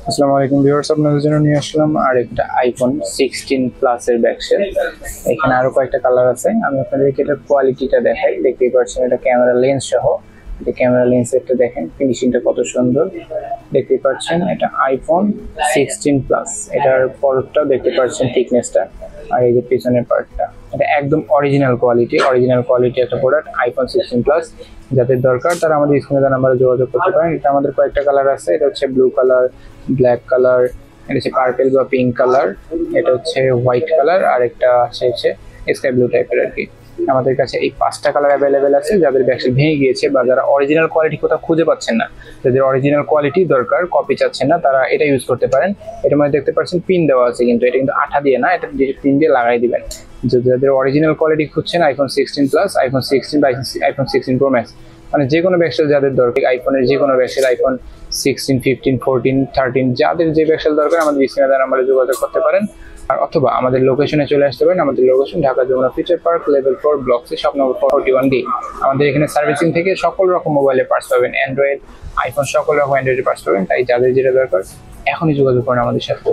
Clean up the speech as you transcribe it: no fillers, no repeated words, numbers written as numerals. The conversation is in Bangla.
আসসালামু আলাইকুম ভিউয়ার্স, আপনাদের জন্য নিয়ে আসলাম আর একটা আইফোন 16 প্লাস এর ব্যাকসেল। এখানে আরো কয়েকটা কালার আছে, আমি আপনাদেরকে এটার কোয়ালিটিটা দেখাই। দেখতেই পাচ্ছেন এটা ক্যামেরা লেন্স সহ। এটা ক্যামেরা লেন্সেরটা দেখেন, ফিনিশিংটা কত সুন্দর। দেখতেই পাচ্ছেন এটা আইফোন 16 প্লাস। এটার পরটাও দেখতে পাচ্ছেন থিকনেসটা, আর এই যে পিছনের পার্টটা, এটা একদম অরিজিনাল কোয়ালিটি একটা প্রোডাক্ট আইফোন 16 প্লাস। যাদের দরকার তারা আমাদের স্ক্রিনে দেওয়া নাম্বারে যোগাযোগ করতে পারেন। এটা আমাদের কয়েকটা কালার আছে, এটা হচ্ছে ব্লু কালার, ব্ল্যাক কালার, এটা হচ্ছে পার্পেল বা পিঙ্ক কালার, এটা হচ্ছে হোয়াইট কালার, আর একটা হচ্ছে স্কাই ব্লু টাইপের আর কি। আমাদের কাছে এই 5টা কালার অ্যাভেলেবেল আছে। যাদের ব্যাকসেল ভেঙে গিয়েছে বা যারা অরিজিনাল কোয়ালিটি কোথাও খুঁজে পাচ্ছেন না, যাদের অরিজিনাল কোয়ালিটি দরকার, কপি চাচ্ছেন না, তারা এটা ইউজ করতে পারেন। এটার মধ্যে দেখতে পাচ্ছেন পিন দেওয়া আছে, কিন্তু এটা কিন্তু আঠা দিয়ে না, এটা পিন দিয়ে লাগাই দিবেন। যাদের অরিজিনাল কোয়ালিটি খুঁজছেন আইফোন 16 প্লাস, আইফোন 16 বা আইফোন 16 প্রো ম্যাক্স, মানে যে কোনো ব্যাকসেল যাদের দরকার, আইফোনের যে কোনো ব্যাকসেল, আইফোন 16, 15, 14, 13, যাদের যে ব্যাকসেল দরকার আমাদের স্ক্রিনে দেওয়া নাম্বারে যোগাযোগ করতে পারেন। আর অথবা আমাদের লোকেশনে চলে আসতে পারেন। আমাদের location Dhaka Jamuna Future Park, level 4, block C, shop number 41D। আমাদের এখানে সার্ভিসিং থেকে সকল রকম মোবাইলের পার্টস পাবেন, অ্যান্ড্রয়েড, আইফোন, সকল রকম অ্যান্ড্রয়েডের পার্টস পাবেন। তাই যাদের যেটা দরকার এখনই যোগাযোগ করেন আমাদের সাথে।